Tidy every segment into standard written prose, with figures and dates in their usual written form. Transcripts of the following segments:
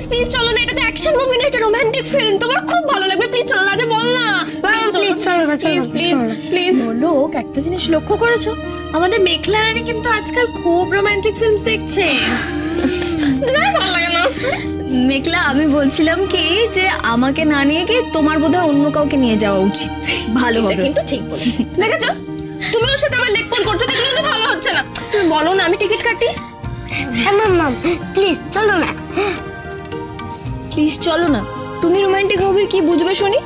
Please চলো না, এটা তো অ্যাকশন মুভি না, এটা রোমান্টিক ফিল্ম, তোমার খুব ভালো লাগবে, প্লিজ চলো না, বল না প্লিজ চলো না, প্লিজ প্লিজ প্লিজ। লোক একটা জিনিস লক্ষ্য করেছো, আমাদের মেঘলা রানী কিন্তু আজকাল খুব রোমান্টিক ফিল্মস দেখছে। ভালো লাগে না। মেঘলা, আমি বলছিলাম কি যে আমাকে না নিয়ে গিয়ে তোমার বোধহয় অন্য কাউকে নিয়ে যাওয়া উচিত, ভালো এটা হবে। কিন্তু ঠিক বলেছো। দেখেছো, তুমি ওর সাথে আমার লেগ পুল করছো, দেখলে তো ভালো হচ্ছে না। তুমি বলো না, আমি টিকিট কাটি। হ্যাঁ মাম প্লিজ চলো না। প্লিজ চলো না। তুমি রোমান্টিক মুভির কি বুঝবে শুনি?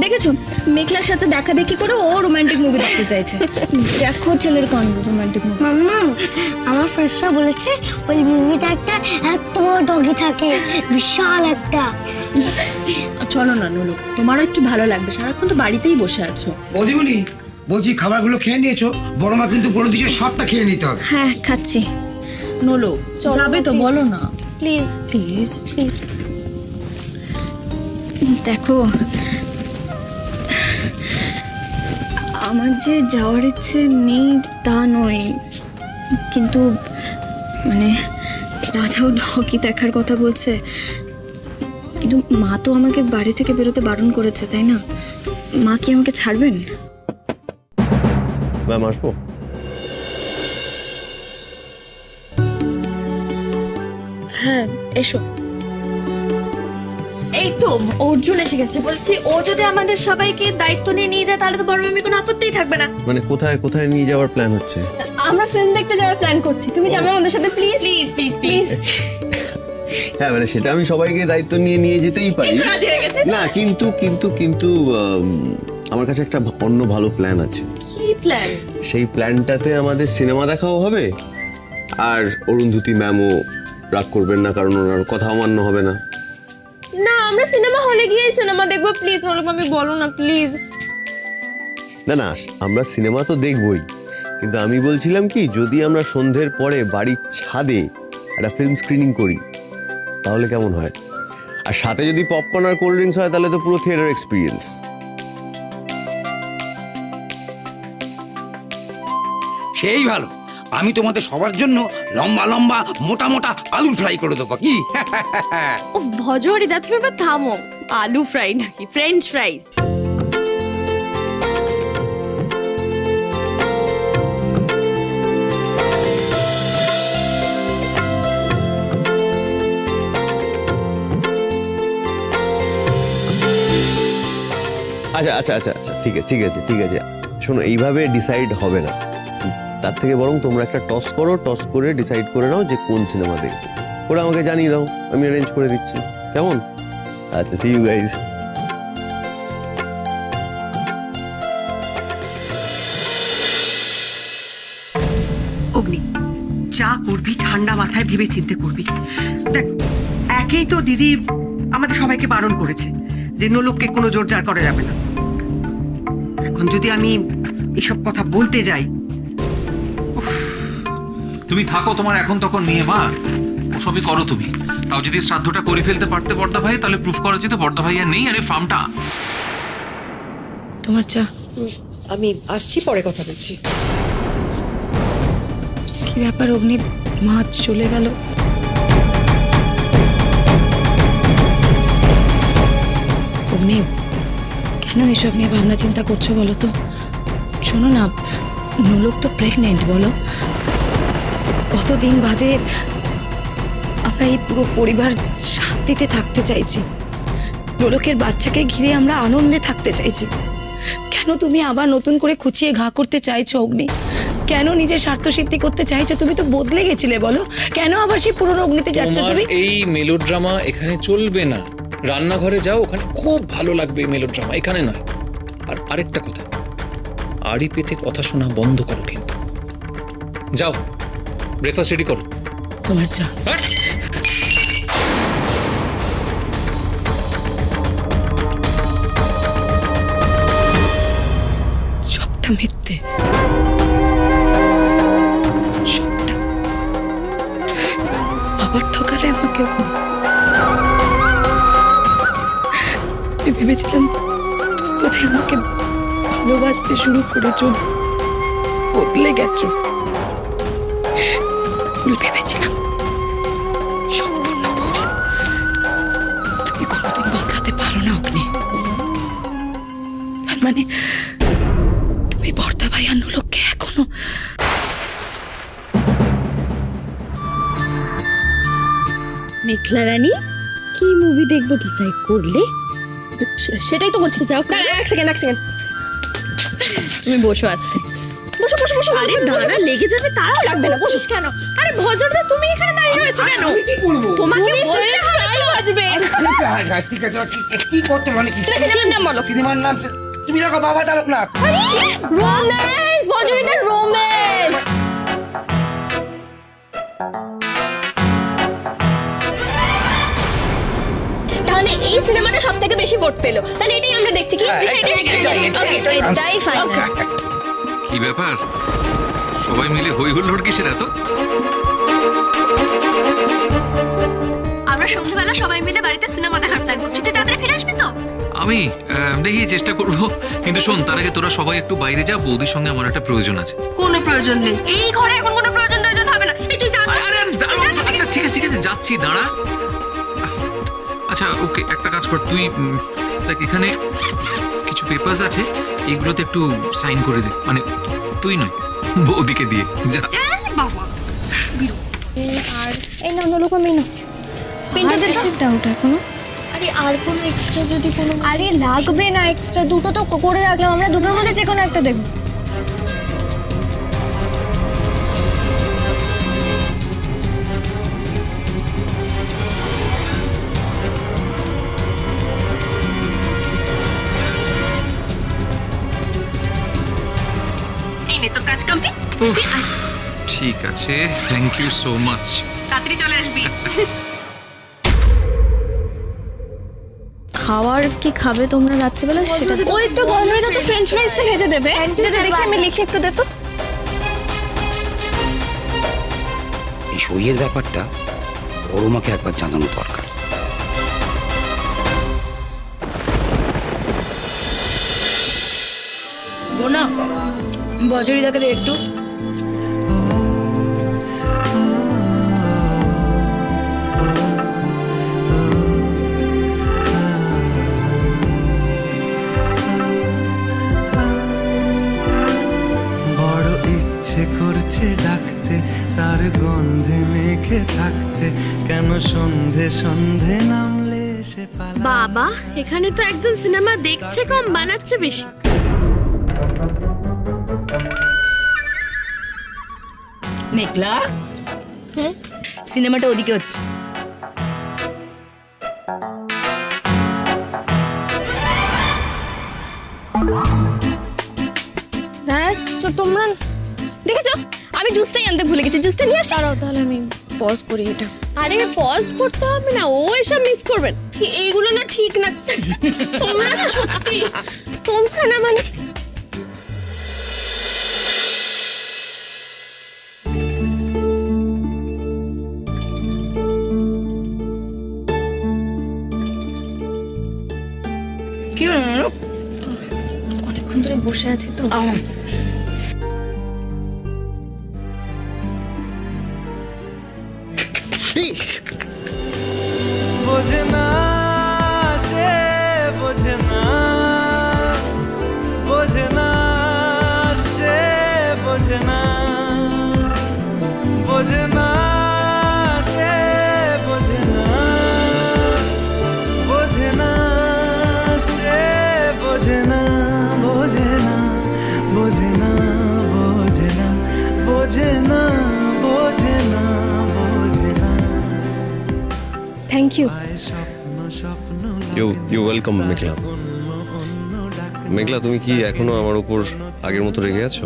দেখেছো, মেঘলার সাথে দেখা দেখি করে ও রোমান্টিক মুভি দেখতে চাইছে। দেখো ছেলের কাণ্ড, রোমান্টিক মুভি। মাম আমার ফ্রেন্ডসরা বলেছে ওই মুভিটা একটা এত বড় ডগি থাকে, বিশাল একটা। চলো না নোলো, তোমারও একটু ভালো লাগবে, সারাক্ষণ তো বাড়িতেই বসে আছো। বৌদিমণি বলছি, খাবারগুলো খেয়ে নিয়েছো? বড় মা কিন্তু বলে দিয়েছে সবটা খেয়ে নিতে হবে। হ্যাঁ, খাচ্ছি। নোলো যাবে তো, বলো না প্লিজ প্লিজ। প্লিজ। দেখো, আমার যে যাওয়ার ইচ্ছে নেই তা নয়, কিন্তু মানে রাজাও ডগি দেখার কথা বলছে, কিন্তু মা তো আমাকে বাড়ি থেকে বেরোতে বারণ করেছে, তাই না? মা কি আমাকে ছাড়বেন? ম্যাম আসবো? হ্যাঁ, এসো। এই তো অর্জুন এসে গেছে, বলছি ও যদি আমাদের সবাইকে দায়িত্ব নিয়ে যায় তাহলে তো বড় মামি কোনো আপত্তিই থাকবে না। মানে কোথায় কোথায় নিয়ে যাওয়ার প্ল্যান হচ্ছে? আমরা ফিল্ম দেখতে যাওয়ার প্ল্যান করছি, তুমি যাবে আমাদের সাথে প্লিজ প্লিজ প্লিজ প্লিজ। হ্যাঁ মানে সেটা আমি সবাইকে দায়িত্ব নিয়ে যেতেই পারি রাজি হয়ে গেছে। না, কিন্তু আমার কাছে একটা অন্য ভালো প্ল্যান আছে। কি প্ল্যান? সেই প্ল্যানটাতে আমাদের সিনেমা দেখাও হবে, আর অরুন্ধতী ম্যামও রাগ করবেন না, কারণ ওনার কথা অমান্য হবে না। না, আমরা সিনেমা হলে গিয়ে সিনেমা দেখবো, প্লিজ বলো আমি, বলো না প্লিজ। না আমরা সিনেমা তো দেখবই, কিন্তু আমি বলছিলাম কি, যদি আমরা সন্ধ্যের পরে বাড়ির ছাদে একটা ফিল্ম স্ক্রিনিং করি তাহলে কেমন হয়? আর সাথে যদি পপকর্ন আর কোল্ড ড্রিঙ্কস হয় তাহলে তো পুরো থিয়েটার এক্সপিরিয়েন্স। সেই ভালো, আমি তোমাদের সবার জন্য লম্বা লম্বা মোটা মোটা আলু ফ্রাই করে দেবো, কি? ও ভজহরিদা, তুমি এবার থামো। আলু ফ্রাই নাকি ফ্রেঞ্চ ফ্রাইজ? আচ্ছা ঠিক আছে শোনো, এইভাবে ডিসাইড হবে না, তার থেকে বরং তোমরা একটা টস করো, টস করে ডিসাইড করে নাও যে কোন সিনেমা দেখবে, ওরা আমাকে জানিয়ে দাও, আমি অ্যারেঞ্জ করে দিচ্ছি, কেমন? আচ্ছা, সি ইউ গাইজ। অগ্নি, যা করবি ঠান্ডা মাথায় ভেবে চিন্তে করবি। দেখ, একেই তো দিদি আমাদের সবাইকে বারণ করেছে যে নোলককে কোনো জোরজার করা যাবে না। এখন যদি আমি এসব কথা বলতে যাই। তুমি থাকো তোমার এখন তখন নিয়ে, মা ওসবই করো তুমি। তাও যদি শ্রাদ্ধটা করে ফেলতে পারতে বর্দা ভাই, তাহলে প্রুফ করা যেত বর্দা ভাই আর নেই, আর এই ফার্মটা। তোমার চা। আমি আসছি, পরে কথা বলছি। কি ব্যাপার অগ্নি, মা চলে গেল? অগ্নি, কেন এসব নিয়ে ভাবনা চিন্তা করছো বলো তো? শোনো না, নোলক তো প্রেগনেন্ট, বলো কতদিন বাদে আমরা এই পুরো পরিবার শান্তিতে থাকতে চাইছি, নোলকের বাচ্চাকে ঘিরে আমরা আনন্দে থাকতে চাইছি। কেন তুমি আবার নতুন করে খুঁচিয়ে ঘা করতে চাইছো অগ্নি? কেন নিজের স্বার্থ সিদ্ধি করতে চাইছো? তুমি তো বদলে গেছিলে, বলো কেন আবার সেই পুরনো অগ্নিতে যাচ্ছ তুমি? এই মেলোড্রামা এখানে চলবে না, রান্নাঘরে যাও, ওখানে খুব ভালো লাগবে এই মেলোড্রামা, এখানে নয়। আর আরেকটা কথা, আড়ি পেতে কথা শোনা বন্ধ করো কিন্তু। যাও, ব্রেকফাস্ট রেডি করো। তোমার চা। সবটা মিথ্যে, সবটা। আবার ঠকালে আমাকে। আমি ভেবেছিলাম তুমি বোধহয় আমাকে ভালোবাসতে শুরু করেছো, বদলে গেছো। ভুল ভেবেছিলাম, সম্পূর্ণ ভুল। মানে তুমি বর্দা ভাই আর নোলককে এখনো মেঘলা রানী কি মুভি দেখবো ডিসাইড করলে? সেটাই তো করছি, যাও। এক সেকেন্ড তুমি বসো আজকে। বসো বসো বসো। আরে দাঁড়া, লেগে যাবে, তারাও লাগবে না, বসিস কেন? আরে ভজরদা তুমি এখানে দাঁড়িয়ে রয়েছো কেন? তোমাকে বলতে হবে বাজবে। ঠিক আছে, কি করতে মানে কি? সিনেমার নাম বলো। সিনেমার নাম তুমি দেখো বাবা তারকনাথ। Romance, বজরিদার romance. তাহলে এই সিনেমাটা সব থেকে বেশি ভোট পেলো, তাহলে এটাই আমরা দেখছি। কি এটাই ফাইনাল। কি ব্যাপার, সবাই মিলে হই হুল্লোড় কিসের এত? আমরা সন্ধ্যাবেলা সবাই মিলে বাড়িতে সিনেমা দেখার প্ল্যান করছি, তুই তাড়াতাড়ি ফিরে আসবি তো? আমি দেখি চেষ্টা করব, কিন্তু শোন তার আগে তোরা সবাই একটু বাইরে যা, বৌদির সঙ্গে আমার একটা প্রয়োজন আছে। কোনো প্রয়োজন নেই, এই ঘরে এখন কোনো প্রয়োজন হবে না। এই তুই যা তো। আরে, আচ্ছা ঠিক আছে যাচ্ছি, দাঁড়া। আচ্ছা ওকে, একটা কাজ কর তুই, দেখ এখানে কিছু পেপারস আছে, এগুলোতে একটু সাইন করে দে, মানে তুই নয়, বৌদিকে দিয়ে যা। বাবা আর এই না নোলক, আমি না পেনটা দে তো। ডাউট এখনো। আরে আর কোনো এক্সট্রা যদি কোনো, আরে লাগবে না এক্সট্রা, দুটো তো করে রাখলাম, আমরা দুটোর মধ্যে যে কোনো একটা দেখবো। এই নে তোর কাজ কমপ্লিট। ঠিক আছে, থ্যাংক ইউ সো মাচ। তাড়াতাড়ি চলে আসবি। খাওয়ার কি খাবে তোমরা রাত্রিবেলা সেটা ওই তো বজরিদা তো ফ্রেঞ্চ ফ্রাইসটা ভেজে দেবে। দেখি আমি লিখে একটু দে তো। এই সইয়ের ব্যাপারটা বড় মাকে একবার জানানো দরকার। বোনা বজরিদাকে দে একটু। বড় ইচ্ছে করছে ডাকতে, তার গন্ধে মেখে থাকতে, কেন সন্ধে সন্ধে নামলে সে পালা। বাবা এখানে তো একজন সিনেমা দেখছে কম, বানাচ্ছে বেশি। মেঘলা, সিনেমাটা ওদিকে হচ্ছে। হ্যাঁ তো তোমরা দেখেছো, আমি জুসটাই আনতে ভুলে গেছি। জুসটা নিয়ে আসি। দাঁড়াও তাহলে আমি পজ করি এটা। আরে পজ করতে হবে না, ও এসব মিস করবেন। এইগুলো না ঠিক না। তোমরা না সত্যি, তোমরা না মানে কি হলো? অনেকক্ষণ ধরে বসে আছি তো। বোঝে না সে, বোঝে না, বোঝে না সে, বোঝে না, বোঝে না সে, বোঝে না, বোঝে না সে, বোঝে না, বোঝে না, বোঝে না, বোঝে না, বোঝে না, বোঝে না, বোঝে না। Thank you. You welcome Meghla. Meghla, তুমি কি এখনো আমার উপর আগের মতো রেগে আছো?